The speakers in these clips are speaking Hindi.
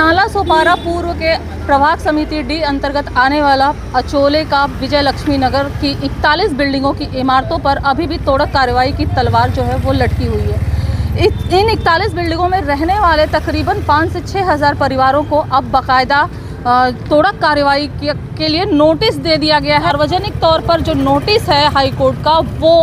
नाला सोपारा पूर्व के प्रभाग समिति डी अंतर्गत आने वाला अचोले का विजय लक्ष्मी नगर की 41 बिल्डिंगों की इमारतों पर अभी भी तोड़क कार्रवाई की तलवार जो है वो लटकी हुई है। इन 41 बिल्डिंगों में रहने वाले तकरीबन 5 से 6 हज़ार परिवारों को अब बाकायदा तोड़क कार्रवाई के लिए नोटिस दे दिया गया है। सार्वजनिक तौर पर जो नोटिस है हाई कोर्ट का वो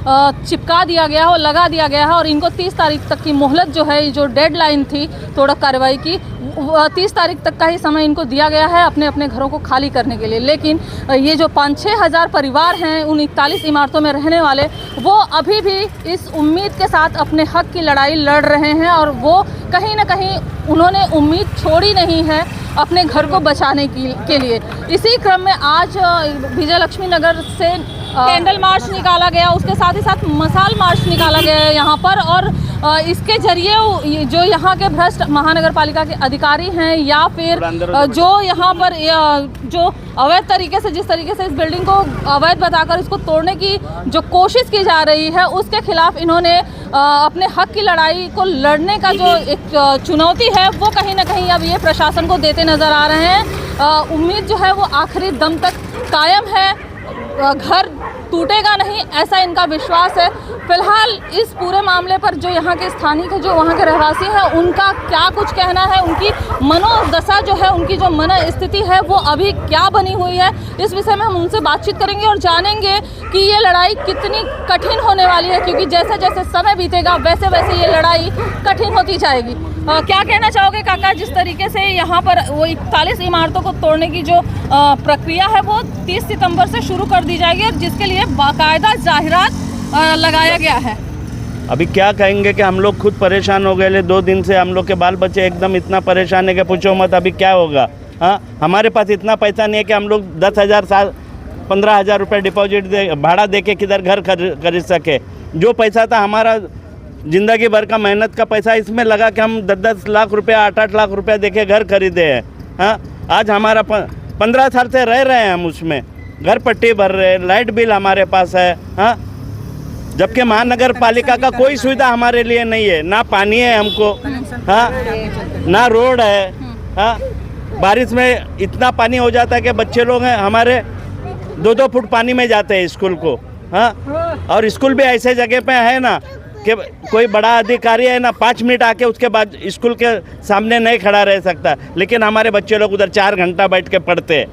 चिपका दिया गया है और लगा दिया गया है और इनको 30 तारीख तक की मोहलत जो है, जो डेडलाइन थी तोड़क कार्रवाई की, 30 तारीख तक का ही समय इनको दिया गया है अपने अपने घरों को खाली करने के लिए। लेकिन ये जो 5-6 हज़ार परिवार हैं उन 41 इमारतों में रहने वाले, वो अभी भी इस उम्मीद के साथ अपने हक की लड़ाई लड़ रहे हैं और वो कहीं ना कहीं उन्होंने उम्मीद छोड़ी नहीं है अपने घर को बचाने के लिए। इसी क्रम में आज विजय लक्ष्मी नगर से कैंडल मार्च निकाला गया, उसके साथ ही साथ मसाल मार्च निकाला गया है यहाँ पर। और इसके जरिए जो यहाँ के भ्रष्ट महानगर पालिका के अधिकारी हैं या फिर जो यहाँ पर जो अवैध तरीके से, जिस तरीके से इस बिल्डिंग को अवैध बताकर इसको तोड़ने की जो कोशिश की जा रही है, उसके खिलाफ इन्होंने अपने हक की लड़ाई को लड़ने का जो एक चुनौती है वो कहीं ना कहीं अब ये प्रशासन को देते नज़र आ रहे हैं। उम्मीद जो है वो आखिरी दम तक कायम है, घर टूटेगा नहीं, ऐसा इनका विश्वास है। फिलहाल इस पूरे मामले पर जो यहाँ के स्थानीय जो वहाँ के रहवासी हैं उनका क्या कुछ कहना है, उनकी मनोदशा जो है, उनकी जो मन स्थिति है वो अभी क्या बनी हुई है, इस विषय में हम उनसे बातचीत करेंगे और जानेंगे कि ये लड़ाई कितनी कठिन होने वाली है, क्योंकि जैसे जैसे समय बीतेगा वैसे वैसे ये लड़ाई कठिन होती जाएगी। क्या कहना चाहोगे काका, जिस तरीके से यहाँ पर वो 41 इमारतों को तोड़ने की जो प्रक्रिया है वो 30 सितंबर से शुरू कर दी जाएगी और जिसके लिए बाकायदा जाहिरात लगाया गया है। अभी क्या कहेंगे कि हम लोग खुद परेशान हो गए। 2 दिन से हम लोग के बाल बच्चे एकदम इतना परेशान है कि पूछो मत। अभी क्या होगा? हाँ, हमारे पास इतना पैसा नहीं है कि हम लोग 10,000 15,000 रुपये डिपॉजिट भाड़ा दे के किधर घर खरीद सके। जो पैसा था हमारा ज़िंदगी भर का मेहनत का पैसा, इसमें लगा कि हम 10-10 लाख रुपये 8-8 लाख रुपये दे के घर खरीदे हैं। हाँ, आज हमारा 15 साल से रह रहे हैं हम उसमें, घर पट्टी भर रहे हैं, लाइट बिल हमारे पास है। हाँ, जबकि महानगर पालिका का कोई सुविधा हमारे लिए नहीं है, ना पानी है हमको, हाँ, ना रोड है। हाँ, बारिश में इतना पानी हो जाता है कि बच्चे लोग हैं हमारे 2-2 फुट पानी में जाते हैं स्कूल को। हाँ, और स्कूल भी ऐसे जगह पे है ना कि कोई बड़ा अधिकारी है ना 5 मिनट आके उसके बाद स्कूल के सामने नहीं खड़ा रह सकता, लेकिन हमारे बच्चे लोग उधर 4 घंटा बैठ के पढ़ते हैं।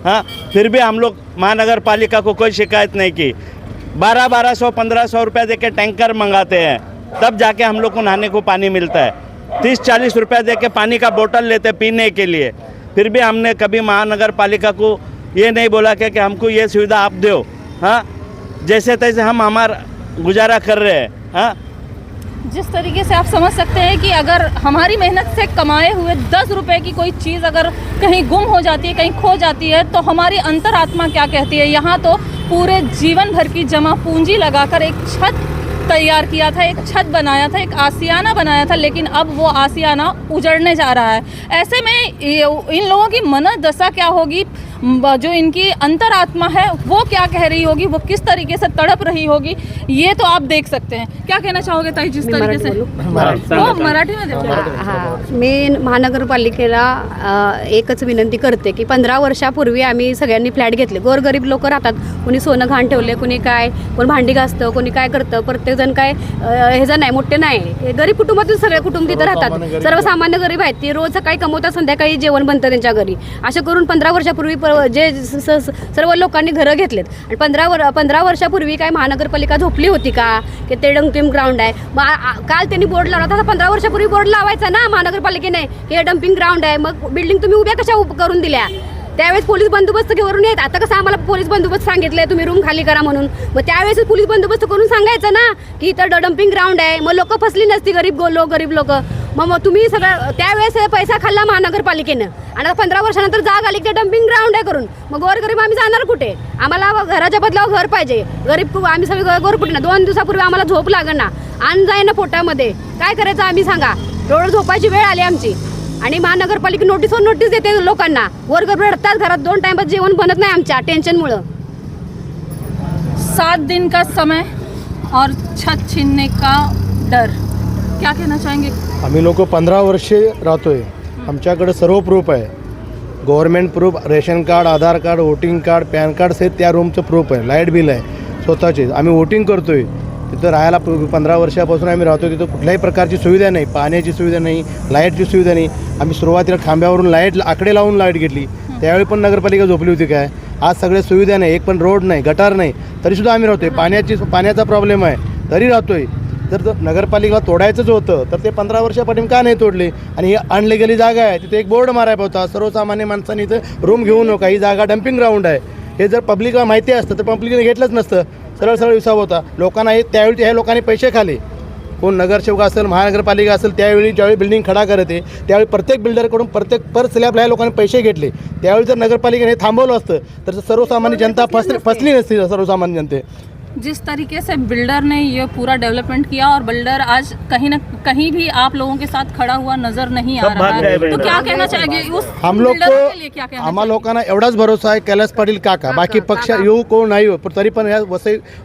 हाँ, फिर भी हम लोग महानगर पालिका को कोई शिकायत नहीं की। 1200 1500 रुपये दे के टैंकर मंगाते हैं, तब जाके हम लोग को नहाने को पानी मिलता है। 30-40 रुपये दे के पानी का बोतल लेते पीने के लिए। फिर भी हमने कभी महानगर पालिका को ये नहीं बोला कि हमको ये सुविधा आप दो। हाँ, जैसे तैसे हम हमारा गुजारा कर रहे हैं। हाँ, जिस तरीके से आप समझ सकते हैं कि अगर हमारी मेहनत से कमाए हुए 10 रुपए की कोई चीज़ अगर कहीं गुम हो जाती है, कहीं खो जाती है, तो हमारी अंतरात्मा क्या कहती है। यहाँ तो पूरे जीवन भर की जमा पूंजी लगाकर एक छत तैयार किया था, एक छत बनाया था, एक आसियाना बनाया था, लेकिन अब वो आसियाना उजड़ने जा रहा है। ऐसे में इन लोगों की मनोदशा क्या होगी, जो इनकी अंतरात्मा है वो क्या कह रही होगी, वो किस तरीके से तड़प रही होगी, ये तो आप देख सकते हैं। क्या कहना चाहोगे ताई, जिस तरीके से मराठी मध्ये? हां, मी महानगरपालिकेला एकच विनंती करते की 15 वर्षापूर्वी आम्ही सगळ्यांनी फ्लॅट घेतले. गोरगरीब लोक राहतात, कोणी सोनं घाण ठेवले, कोणी काय, कोण भांडी घासतं, कोणी काय करतं, प्रत्येकजण काय हे जण नाही, मोठे नाही, गरीब कुटुंबातून सगळे कुटुंब तिथं राहतात. सर्वसामान्य गरीब आहेत, ती रोज सकाळी कमवतात, संध्याकाळी जेवण बनतं त्यांच्या घरी. असं करून 15 वर्षापूर्वी जे सर्व लोकांनी घरं घेतलेत आणि 15 वर्षापूर्वी काय महानगरपालिका झोपली होती का की ते डम्पिंग ग्राउंड आहे. मग काल त्यांनी बोर्ड लावला होता, 15 वर्षापूर्वी बोर्ड लावायचा ना महानगरपालिकेने की हे डम्पिंग ग्राउंड आहे. मग बिल्डिंग तुम्ही उभ्या कशा करून दिल्या? त्यावेळेस पोलीस बंदोबस्त घेऊन येत. आता कसं आम्हाला पोलीस बंदोबस्त सांगितलंय तुम्ही रूम खाली करा म्हणून, मग त्यावेळेस पोलीस बंदोबस्त करून सांगायचं ना की इथं डम्पिंग ग्राउंड आहे. मग लोक फसली नसती, गरीब लोक. मग तुम्ही सगळं त्यावेळेस पैसा खाल्ला महानगरपालिकेनं आणि आता 15 वर्षानंतर जाग आली की डम्पिंग ग्राउंड आहे करून. मग गोरगरीब आम्ही जाणार कुठे? आम्हाला घराच्या बदलावर घर पाहिजे. गरीब आम्ही सगळे गोरकुटी ना. 2 दिवसापूर्वी आम्हाला झोप लागेल ना, अन्न जाई ना पोटामध्ये, काय करायचं आम्ही सांगा? डोळं झोपायची वेळ आली आमची आणि महानगरपालिका नोटीसवर नोटीस देते लोकांना. गोरगरीब रडतात, घरात 2 टाइम जेवण बनत नाही आमच्या टेन्शनमुळं. 7 दिन का समय और छत छीनने का डर, क्या कहना चाहेंगे? आम्ही लोक 15 वर्षे राहतोय आमच्याकडे सर्व प्रूफ आहे, government proof, ration card, Aadhaar card, voting card, PAN card सहित त्या रूमचं प्रूफ आहे, लाईट बिल आहे स्वतःचे. आम्ही वोटिंग करतो आहे तिथं, राहायला 15 वर्षापासून आम्ही राहतो तिथं. कुठल्याही प्रकारची सुविधा नाही, पाण्याची सुविधा नाही, लाईटची सुविधा नाही. आम्ही सुरुवातीला खांब्यावरून लाईट आकडे लावून लाईट घेतली, त्यावेळी पण नगरपालिका झोपली होती काय. आज सगळ्या सुविधा नाही, एक पण रोड नाही, गटार नाही, तरीसुद्धा आम्ही राहतो आहे. पाण्याचा प्रॉब्लेम आहे तरी राहतो आहे. जर नगरपालिकेला तोडायचंच होतं तर ते 15 वर्षापासून का नाही तोडले. आणि ही अनलिगली जागा आहे, तिथे एक बोर्ड मारायला होता, सर्वसामान्य माणसांनी इथं रूम घेऊ नका, ही जागा डम्पिंग ग्राउंड आहे. हे जर पब्लिकला माहिती असतं तर पब्लिकने घेतलंच नसतं, सरळ सरळ विसाव होता. लोकांना त्यावेळी ह्या लोकांनी पैसे खाले, कोण नगरसेवक असेल, महानगरपालिका असेल, त्यावेळी ज्यावेळी बिल्डिंग खडा करत आहे त्यावेळी प्रत्येक बिल्डरकडून प्रत्येक पर स्लॅबला ह्या लोकांनी पैसे घेतले. त्यावेळी जर नगरपालिकेने थांबवलं असतं तर सर्वसामान्य जनता फसली नसती. सर्वसामान्य जनते जिस तरीके से बिल्डर ने ये पूरा डेवलपमेंट किया और बिल्डर आज कहीं न कहीं भी आप लोगों के साथ खड़ा हुआ नजर नहीं आ रहा है, तो क्या कहना चाहेंगे उस हम लोग बिल्डर के लिए? क्या कहना आम्हा लोकांना एवढाच भरोसा आहे कैलास पाटील काका, बाकी पक्ष येऊ कोण नाही हो, पण तरी पण या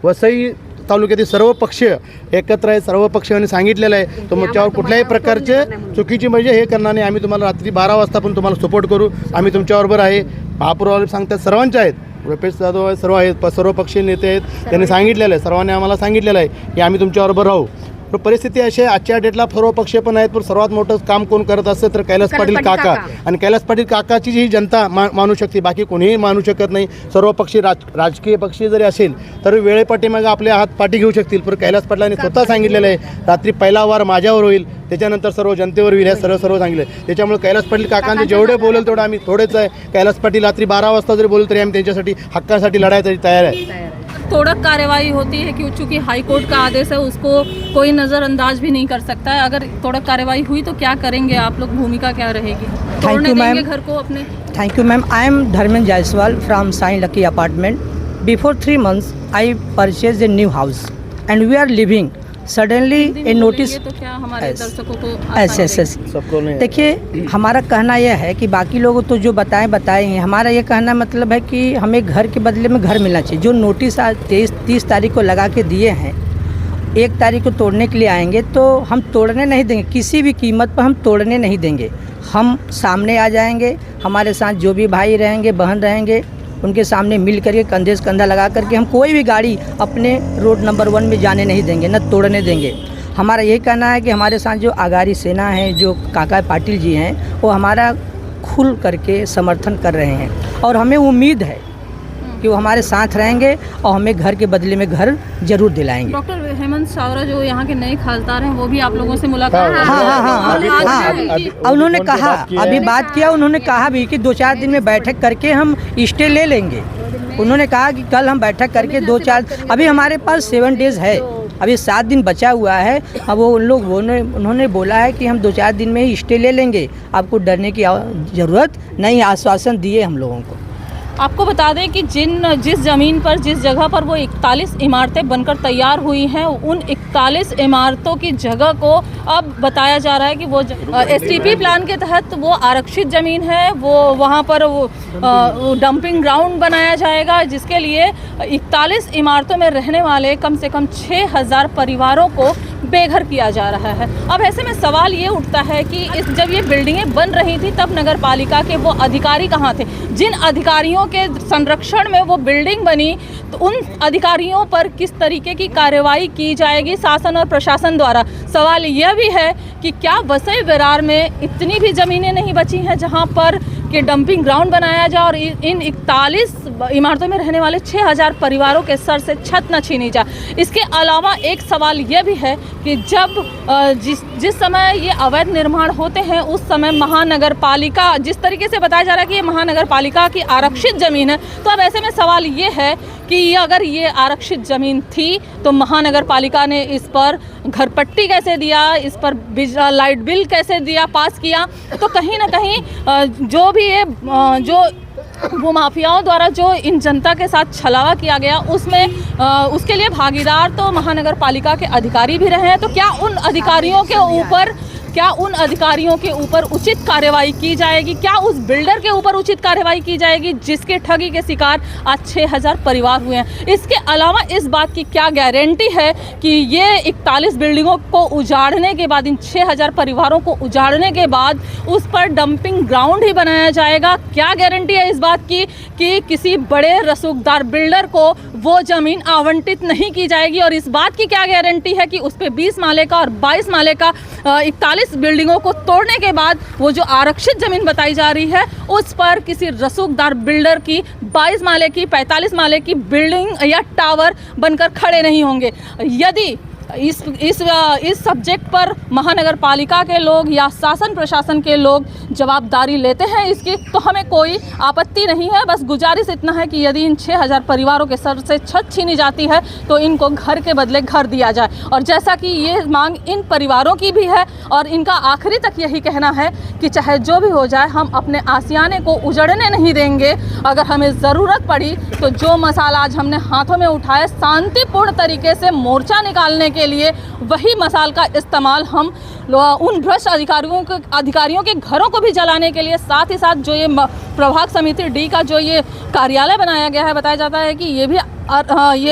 वसई तालुक्यातील सर्व पक्ष एकत्र आहे. सर्व पक्षांनी सांगितलेलं आहे तो त्याच्यावर कुठल्याही प्रकारचे चुकीची म्हणजे हे करणार नाही. आम्ही तुम्हाला रात्री 12 वाजता पण तुम्हाला सपोर्ट करू, आम्ही तुमच्याबरोबर आहे. महापौरवाले सांगतात सर्वांचे आहेत, रुपेश जाधव आहे, सर्व आहेत, सर्व पक्षीय नेते आहेत, त्यांनी सांगितलेलं आहे, सर्वांनी आम्हाला सांगितलेलं आहे की आम्ही तुमच्याबरोबर राहू. पण परिस्थिती अशी आहे आजच्या डेटला सर्व पक्ष पण आहेत, पण सर्वात मोठं काम कोण करत असतं तर कैलास पाटील काका. आणि कैलास पाटील काकाची ही जनता मानू शकते, बाकी कोणीही मानू शकत नाही. सर्व पक्षी राजकीय पक्षी जरी असेल तर वेळेपाठीमागे आपल्या हात पाठी घेऊ शकतील, पण कैलास पाटलांनी स्वतः सांगितलेलं आहे रात्री पहिला वार माझ्यावर होईल, त्याच्यानंतर सर्व जनतेवर होईल, हे सर्व सांगितलं. त्याच्यामुळे कैलास पाटील काकांचे जेवढे बोलेल तेवढं आम्ही थोडेच आहे. कैलास पाटील रात्री 12 वाजता जरी बोलू तरी आम्ही त्यांच्यासाठी हक्कासाठी लढायसाठी तयार आहे. तोड़क कार्रवाई होती है कि चूंकि हाई कोर्ट का आदेश है उसको कोई नज़रअंदाज भी नहीं कर सकता है. अगर तोड़क कार्रवाई हुई तो क्या करेंगे आप लोग, भूमिका क्या रहेगी? तोड़ने देंगे घर को अपने? Thank you, ma'am. I am Dharmen Jaiswal from Sai Lucky Apartment. Before 3 months, I purchased a new house, and we are living. Suddenly, a notice. तो क्या हमारे दर्शकों को एस सबको नहीं देखिए, हमारा कहना यह है कि बाकी लोग तो जो बताए हैं, हमारा ये कहना मतलब है कि हमें घर के बदले में घर मिलना चाहिए. जो नोटिस आज 30 तारीख को लगा के दिए हैं, 1 तारीख को तोड़ने के लिए आएंगे तो हम तोड़ने नहीं देंगे, किसी भी कीमत पर हम तोड़ने नहीं देंगे. हम सामने आ जाएंगे, हमारे साथ जो भी भाई रहेंगे, बहन रहेंगे, उनके सामने मिल करके कंधे से कंधा लगा करके हम कोई भी गाड़ी अपने रोड नंबर 1 में जाने नहीं देंगे, न तोड़ने देंगे. हमारा यही कहना है कि हमारे साथ जो आगारी सेना है, जो काका पाटिल जी हैं, वो हमारा खुल करके समर्थन कर रहे हैं और हमें उम्मीद है कि वो हमारे साथ रहेंगे और हमें घर के बदले में घर जरूर दिलाएंगे. डॉक्टर हेमंत सावरा जो यहाँ के नए खासदार हैं वो भी आप लोगों से मुलाकात हाँ, उन्होंने कहा, अभी बात किया, उन्होंने कहा भी कि 2-4 दिन में बैठक करके हम स्टे ले लेंगे. उन्होंने कहा कि कल हम बैठक करके 2-4, अभी हमारे पास 7 डेज़ है, अभी 7 दिन बचा हुआ है. अब उन्होंने बोला है कि हम 2-4 दिन में ही स्टे ले लेंगे, आपको डरने की ज़रूरत नहीं, आश्वासन दिए हम लोगों को. आपको बता दें कि जिस ज़मीन पर, जिस जगह पर वो 41 इमारतें बनकर तैयार हुई हैं, उन 41 इमारतों की जगह को अब बताया जा रहा है कि वो एसटीपी प्लान के तहत वो आरक्षित ज़मीन है, वो वहाँ पर वो डंपिंग ग्राउंड बनाया जाएगा, जिसके लिए 41 इमारतों में रहने वाले कम से कम 6000 परिवारों को बेघर किया जा रहा है. अब ऐसे में सवाल ये उठता है कि जब ये बिल्डिंगें बन रही थी तब नगर पालिका के वो अधिकारी कहाँ थे? जिन अधिकारियों के संरक्षण में वो बिल्डिंग बनी, तो उन अधिकारियों पर किस तरीके की कार्रवाई की जाएगी शासन और प्रशासन द्वारा? सवाल यह भी है कि क्या वसई विरार में इतनी भी ज़मीनें नहीं बची हैं जहाँ पर कि डंपिंग ग्राउंड बनाया जाए और इन 41 इमारतों में रहने वाले 6000 परिवारों के सर से छत न छीनी जाए. इसके अलावा एक सवाल यह भी है कि जब जिस समय ये अवैध निर्माण होते हैं उस समय महानगर पालिका, जिस तरीके से बताया जा रहा है कि ये महानगर पालिका की आरक्षित ज़मीन है, तो अब ऐसे में सवाल ये है कि अगर ये आरक्षित ज़मीन थी तो महानगर पालिका ने इस पर घर पट्टी कैसे दिया, इस पर लाइट बिल कैसे दिया, पास किया? तो कहीं ना कहीं जो भी ये जो वो माफियाओं द्वारा जो इन जनता के साथ छलावा किया गया, उसमें उसके लिए भागीदार तो महानगर पालिका के अधिकारी भी रहे हैं. तो क्या उन अधिकारियों के ऊपर क्या उन अधिकारियों के ऊपर उचित कार्रवाई की जाएगी, क्या उस बिल्डर के ऊपर उचित कार्रवाई की जाएगी जिसके ठगी के शिकार आज 6000 परिवार हुए हैं। इसके अलावा इस बात की क्या गारंटी है कि ये 41 बिल्डिंगों को उजाड़ने के बाद, इन 6000 परिवारों को उजाड़ने के बाद उस पर डंपिंग ग्राउंड ही बनाया जाएगा? क्या गारंटी है इस बात की कि किसी बड़े रसूखदार बिल्डर को वो ज़मीन आवंटित नहीं की जाएगी? और इस बात की क्या गारंटी है कि उस पर 20 माले का और 22 माले का 41 बिल्डिंगों को तोड़ने के बाद वो जो आरक्षित ज़मीन बताई जा रही है उस पर किसी रसूखदार बिल्डर की 22 माले की 45 माले की बिल्डिंग या टावर बनकर खड़े नहीं होंगे? यदि इस सब्जेक्ट पर महानगर पालिका के लोग या शासन प्रशासन के लोग जवाबदारी लेते हैं इसकी, तो हमें कोई आपत्ति नहीं है। बस गुजारिश इतना है कि यदि इन 6000 परिवारों के सर से छत छीनी जाती है तो इनको घर के बदले घर दिया जाए। और जैसा कि ये मांग इन परिवारों की भी है और इनका आखिरी तक यही कहना है कि चाहे जो भी हो जाए हम अपने आशियाने को उजड़ने नहीं देंगे। अगर हमें ज़रूरत पड़ी तो जो मसाल आज हमने हाथों में उठाए शांतिपूर्ण तरीके से मोर्चा निकालने के लिए, वही मसाल का इस्तेमाल हम उन भ्रष्ट अधिकारियों के घरों को भी जलाने के लिए, साथ ही साथ जो ये प्रभाग समिति डी का जो ये कार्यालय बनाया गया है, बताया जाता है कि ये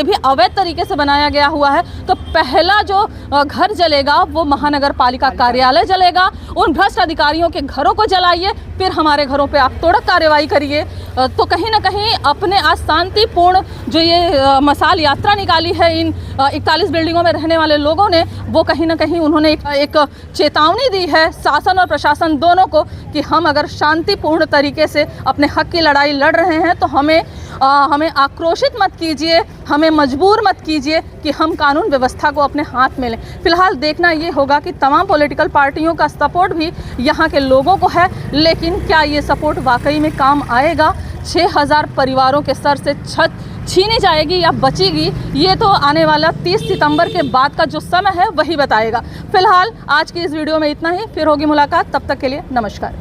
भी अवैध तरीके से बनाया गया हुआ है। तो पहला जो घर जलेगा वो महानगर पालिका कार्यालय जलेगा। उन भ्रष्ट अधिकारियों के घरों को जलाइए, फिर हमारे घरों पे आप तोड़क कार्रवाई करिए। तो कहीं ना कहीं अपने आज शांतिपूर्ण जो ये मसाल यात्रा निकाली है इन 41 बिल्डिंगों में रहने वाले लोगों ने, वो कहीं ना कहीं उन्होंने एक चेतावनी दी है शासन और प्रशासन दोनों को कि हम अगर शांतिपूर्ण तरीके से अपने हक की लड़ाई लड़ रहे हैं तो हमें आक्रोशित मत कीजिए, हमें मजबूर मत कीजिए कि हम कानून व्यवस्था को अपने हाथ में लें। फिलहाल देखना ये होगा कि तमाम पॉलिटिकल पार्टियों का सपोर्ट भी यहाँ के लोगों को है, लेकिन क्या ये सपोर्ट वाकई में काम आएगा? 6000 परिवारों के सर से छत छीनी जाएगी या बचेगी, ये तो आने वाला 30 सितंबर के बाद का जो समय है वही बताएगा। फिलहाल आज की इस वीडियो में इतना ही, फिर होगी मुलाकात, तब तक के लिए नमस्कार।